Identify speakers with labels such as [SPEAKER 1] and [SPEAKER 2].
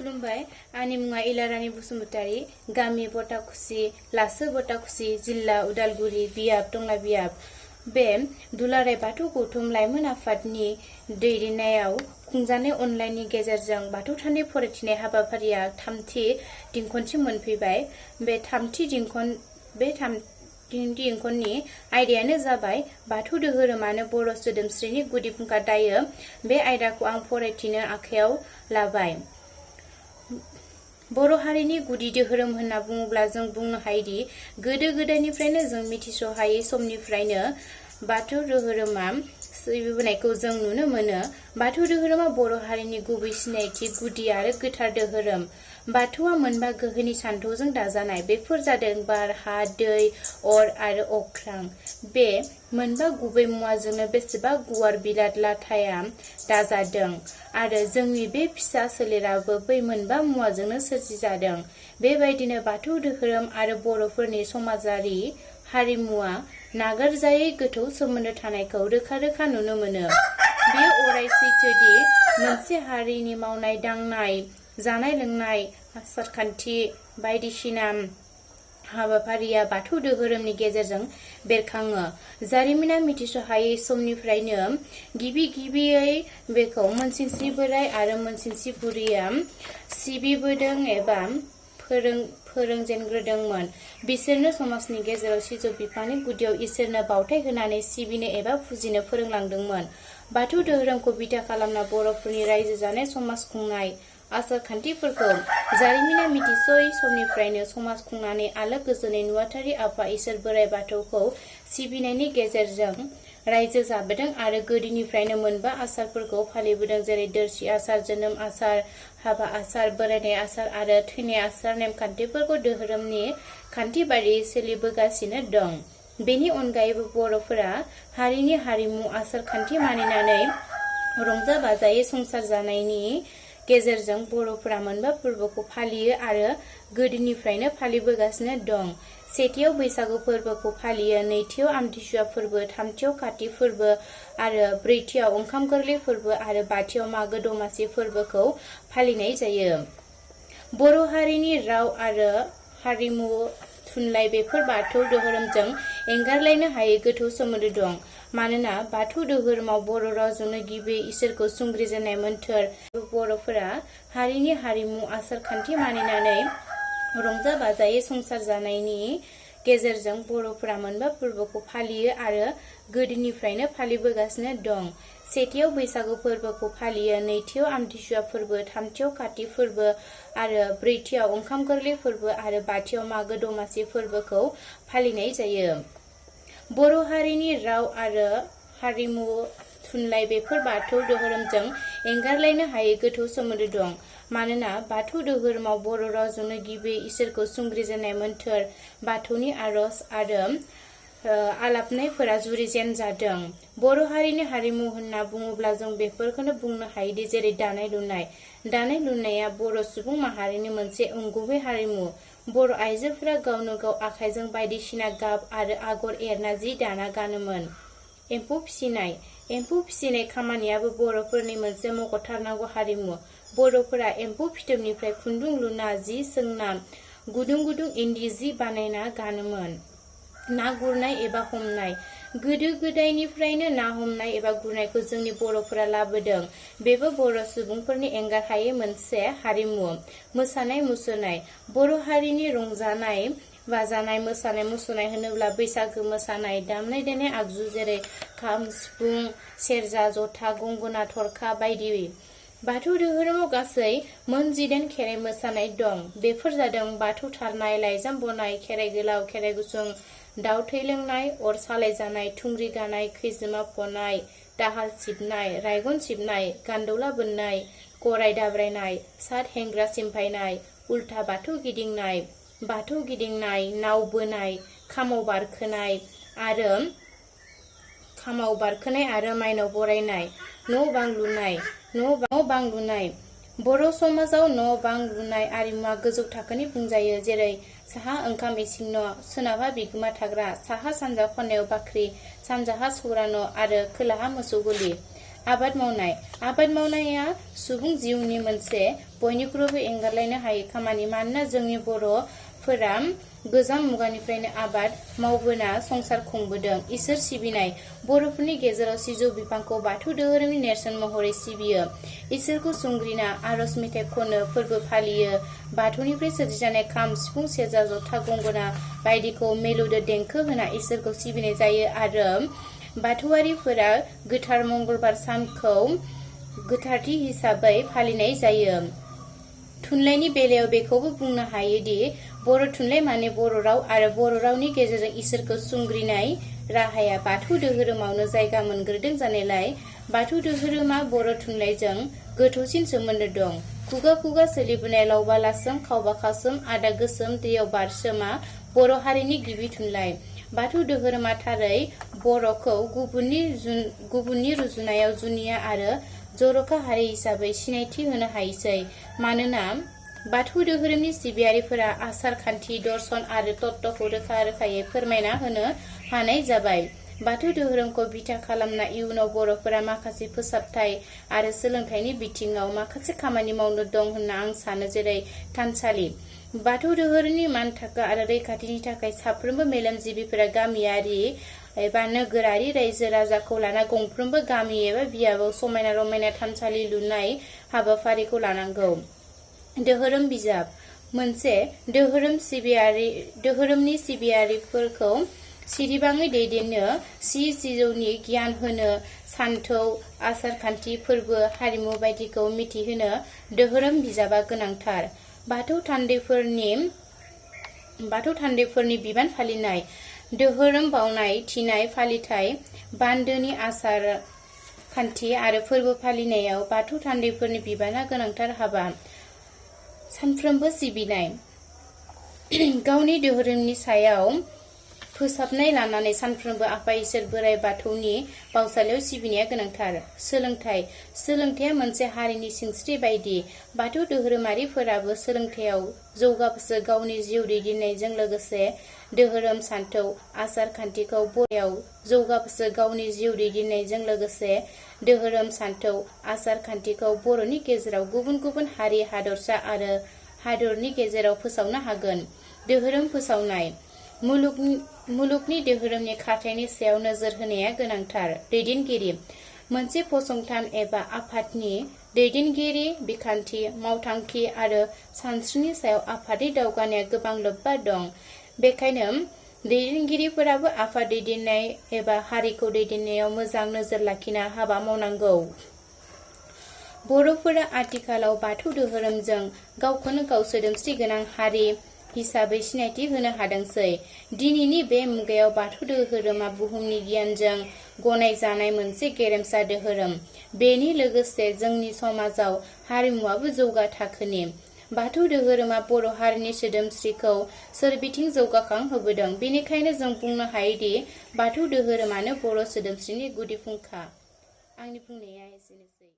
[SPEAKER 1] खुलुमबाय आंनि मुङा एला रानि बसुमतारी गामि बटाखुसि लासो बटाखुसि जिल्ला उदालगुरि बियाब टंला बियाब बे दुलाराय बाथौ गौथुम लाइमोन आफादनि दैदेननायाव खुंजानाय अनलाइननि गेजेरजों बाथौ थाननि फरायथिनाय हाबाफारिया थामथि दिंखनसिम मोनफैबाय। बे थामथि दिंखननि आयदायानो जाबाय बाथौ धोरोमानो बर' सोदोमस्रिनि गुदि फुंखा दायो। बे आयदाखौ आं फरायथिनो आखायाव लाबाय। बर' हारिनि गुदि धोरोम होनना बुङोब्ला जों बुंनो हायोदि गोदो गोदायनिफ्रायनो जों मिथिस'हायै समनिफ्रायनो बाथौ धोरोमा सिबिबोनायखौ जों नुनो मोनो। बाथौ धोरोमा बर' हारिनि गुबै सिनायथि गुदि आरो गोथार धोरोम। बाथौआ मोनबा गोहोनि सान्थौजों दाजानाय। बेफोर जादों बार, हा, दै, अर आरो अख्रां। बे मोनबा गुबै मुवाजोंनो बेसेबा गुवार बिराद लाथाया दाजादों आरो जोंनि बे फिसा सोलेराबो बै मोनबा मुवाजोंनो सोरजिजादों। बेबायदिनो बाथौ धोरोम आरो बर'फोरनि समाजारि हारिमुआ नागारजायै गोथौ सोमोन्दो थानायखौ रोखा रोखा नुनो मोनो। बेयो अराय सैथोदि मोनसे हारिनि मावनाय दांनाय, जानाय लोंनाय, आसारखान्थि बायदिसिना हाबाफारिया बाथौ धोरोमनि गेजेरजों बेरखाङो। जारिमिना मिथिस'हायै समनिफ्रायनो गिबियै बेखौ मोनसिंसि बोराय आरो मोनसिंसि बुरैया सिबिबोदों एबा फोरोंजेनग्रोदोंमोन। बिसोरनो समाजनि गेजेराव सिजौ बिफांनि गुदियाव इसोरनो बावथाय होनानै सिबिनो एबा फुजिनो फोरोंलांदोंमोन। बाथौ धोरोमखौ बिथा खालामना बर'फोरनि रायजो जानाय, समाज खुंनाय आसार खान्थिफोरखौ जारिमिना मिथिस'यै समनिफ्रायनो समाज खुंनानै आलो गोजोनै नुवाथारि आफा इसोर बोराइ बाथौखौ सिबिनायनि गेजेरजों रायजो जाबोदों आरो गोदोनिफ्रायनो मोनबा आसारफोरखौ फालिबोदों, जेरै दोरसि आसार, जोनोम आसार, हाबा आसार, बोरायनाय आसार आरो थैनाय आसार नेमखान्थिफोरखौ धोरोमनि खान्थि बायदियै सोलिबोगासिनो दं। बेनि अनगायैबो बर'फोरा हारिनि हारिमु आसार खान्थि मानिनानै रंजा बाजायै संसार जानायनि गेजेरजों बर'फोरा मोनबा फोरबोखौ फालियो आरो गोदोनिफ्रायनो फालिबोगासिनो दं। सेथियाव बैसागु फोरबोखौ फालियो, नैथियाव आमथिसुवा फोरबो, थामथियाव काति फोरबो आरो ब्रैथियाव ओंखाम गोरलै फोरबो आरो बाथियाव मागो दमासि फोरबोखौ फालिनाय जायो। बर' हारिनि राव आरो हारिमु थुनलाइ बेफोर बाथौ धोरोमजों एंगारलायनो हायै गोथौ सोमोन्दो दं। मानोना बाथौ धोरोमाव बर' रावजोंनो गिबि इसोरखौ संग्रिजेननाय मोन्थोर। बर'फोरा हारिनि हारिमु आसार खान्थि मानिनानै रंजा बाजायै संसार जानायनि गेजेरजों बर'फोरा मोनबा फोरबोखौ फालियो आरो गोदोनिफ्रायनो फालिबोगासिनो दं। सेथियाव बैसागु फोरबोखौ फालियो, नैथियाव आमथिसुवा फोरबो, थामथियाव काति फोरबो आरो ब्रैथियाव ओंखाम गोरलै फोरबो आरो बाथियाव मागो दमासि फोरबोखौ फालिनाय जायो। बर' हारिनि राव आरो हारिमु थुनलाइ बेफोर बाथौ धोरोमजों एंगारलायनो हायै गोथौ सोमोन्दो दं। मानोना बाथौ धोरोमाव बर' रावजोंनो गिबि इसोरखौ संग्रिजेननाय मोन्थोर, बाथौनि आरज आरो आलापनायफोरा जुरिजेन जादों। बर' हारिनि हारिमु होनना बुङोब्ला जों बेफोरखौनो बुंनो हायोदि जेरै दानाय लुनाय। दानाय लुनाया बर' सुबुं माहारिनि मोनसे अंगुबै हारिमु। बर' आइजोफोरा गावनो गाव आखाइजों बायदिसिना गाब आरो आगर एरना जि दाना गानोमोन। एम्फौ फिसिनाय। एम्फौ फिसिनाय खामानियाबो बर'फोरनि मोनसे मख'थारनांगौ हारिमु। बर'फोरा एम्फौ फिथोबनिफ्राय खुन्दुं लुना, जि सोंना, गुदुं गुदुं इन्दि जि बानायना गानोमोन। ना गुरनाय एबा हमनाय। गोदो गोदायनिफ्रायनो ना हमनाय एबा गुरनायखौ जोंनि बर'फोरा लाबोदों। बेबो बर' सुबुंफोरनि एंगारहायै मोनसे हारिमु। मोसानाय मुसुरनाय। बर' हारिनि रंजानाय बाजानाय, मोसानाय मुसुरनाय होनोब्ला बैसागो मोसानाय, दामनाय देनाय आगजु जेरै खाम, सिफुं, सेरजा, जथा, गंगोना, थरखा बायदि। बाथौ धोरोमाव गासै मोन 18 खेराइ मोसानाय दं। बेफोर जादों बाथौ थारनाय, लाइजाम बनाय, खेराइ गोलाव, खेराइ गुसुं, दाउ थै लोंनाय, अर सालायजानाय, थुंग्रि गानाय, खैजिमा फनाय, दाहाल सिबनाय, रायगन सिबनाय, गान्दौला बोननाय, गराय दाब्रायनाय, सात हेंग्रा सिमफायनाय, उल्था बाथौ गिदिंनाय, नाव बोनाय, खामाव बारखोनाय आरो माइनाव बरायनाय, न' बां लुनाय। बर' समाजाव न' बां लुनाय आरिमुवा गोजौ थाखोनि बुंजायो। जेरै साहा ओंखाम इसिं न', सोनाबहा बिगोमा थाग्रा, साहा सानजा खनायाव बाख्रि, सानजाहा सौरा न' आरो खोलाहा मोसौ गलि। आबाद मावनाय। आबाद मावनाया सुबुं जिउनि मोनसे बयनिख्रुइबो एंगारलायनो हायै खामानि, मानोना जोंनि बर'फोरा गोजाम मुगानिफ्रायनो आबाद मावबोना संसार खुंबोदों। इसोर सिबिनाय। बर'फोरनि गेजेराव सिजौ बिफांखौ बाथौ धोरोमनि नेरसोन महरै सिबियो। इसोरखौ संग्रिना आरज मेथाइ खनो, फोरबो फालियो। बाथौनिफ्राय सोरजिजानाय खाम, सिफुं, सेरजा, जथा, गंगोना बायदिखौ मिलौदो देंखो होना इसोरखौ सिबिनाय जायो आरो बाथौआरिफोरा गोथार मंगलबार सानखौ गोथारथि हिसाबै फालिनाय जायो। थुनलाइनि बेलायाव बेखौबो बुंनो हायोदि बर' थुनलाइ माने बर' राव आरो बर' रावनि गेजेरजों इसोरखौ संग्रिनाय राहाया बाथौ धोरोमावनो जायगा मोनग्रोदों जानायलाय बाथौ धोरोमा बर' थुनलाइजों गोथौसिन सोमोन्दो दं। खुगा खुगा सोलिबोनाय लावबा लासोम खावबा खासोम आदा गोसोम दैयाव बारसोमा बर' हारिनि गिबि थुनलाइ। बाथौ धोरोमा थारै बर'खौ गुबुननि रुजुनायाव जुनिया आरो जर'खा हारि हिसाबै सिनायथि होनो हायोसै। मानोना बाथौ धोरोमनि सिबियारिफोरा आसार खान्थि, दर्शन आरो तत्त्वखौ रोखा रोखायै फोरमायना होनो हानाय जाबाय। बाथौ धोरोमखौ बिथा खालामना इयुनाव बर'फोरा माखासे फोसाबथाय आरो सोलोंथाइनि बिथिङाव माखासे खामानि मावनो दं होनना आं सानो, जेरै थानसालि। बाथौ धोरोमनि मानथाखो आरो रैखाथिनि थाखाय साफ्रोमबो मेलेमजिबिफोरा गामियारि एबा नोगोरारि रायजो राजाखौ लाना गंफ्रोमबो गामि एबा बियाबाव समायना रमायना थानसालि लुनाय हाबाफारिखौ लानांगौ। धोरोम बिजाब। मोनसे धोरोमनि सिबियारिफोरखौ सिरिबाङै दैदेननो, सिजौनि गियान होनो, सानथौ, आसारखान्थि, फोरबो, हारिमु बायदिखौ मिथिहोनो धोरोम बिजाबा गोनांथार। बाथौ थान्दैफोरनि बिबान फालिनाय। धोरोम बावनाय, थिनाय, फालिथाय, बान्दोनि आसार खान्थि आरो फोरबो फालिनायाव बाथौ थान्दैफोरनि बिबाना गोनांथार हाबा। सानफ्रोमबो सिबिनाय। गावनि धोरोमनि सायाव फोसाबनाय लानानै सानफ्रोमबो आफा इसोर बोराइ बाथौनि बावसालियाव सिबिनाया गोनांथार। सोलोंथाइ। सोलोंथाइया मोनसे हारिनि सिनस्रि बायदि। बाथौ धोरोमारिफोराबो सोलोंथाइयाव जौगाबासो गावनि जिउ दैदेननायजों लोगोसे धोरोम, सानथौ, आसार खान्थिखौ बर'याव जौगाबासो गावनि जिउ दैदेननायजों लोगोसे धोरोम, सानथौ, आसार खान्थिखौ बर'नि गेजेराव गुबुन गुबुन हारि हादरसा आरो हादरनि गेजेराव फोसावनो हागोन। धोरोम फोसावनाय। मुलुगनि धोरोमनि खारथायनि सायाव नोजोर होनाया गोनांथार। दैदेनगिरि। मोनसे फसंथान एबा आफादनि दैदेनगिरि, बिखान्थि, मावथांखि आरो सानस्रिनि सायाव आफादनि दावगानाया गोबां लोब्बा दं। बेखायनो दैदेनगिरिफोराबो आफाद दैदेननाय एबा हारिखौ दैदेननायाव मोजां नोजोर लाखिना हाबा मावनांगौ। बर'फोरा आथिखालाव बाथौ धोरोमजों गावखौनो गाव सोदोमस्रि गोनां हारि हिसाबै सिनायथि होनो हादोंसै। दिनैनि बे मुगायाव बाथौ धोरोमा बुहुमनि गियानजों गनायजानाय मोनसे गेरेमसा धोरोम। बेनि लोगोसे जोंनि समाजाव हारिमुवाबो जौगा थाखोनि। बाथौ धोरोमा बर' हारिनि सोदोमस्रिखौ सोरबिथिं जौगाखां होबोदों। बेनिखायनो जों बुंनो हायोदि बाथौ धोरोमानो बर' सोदोमस्रिनि गुदि फुंखा। आंनि बुंनाया एसेनोसै।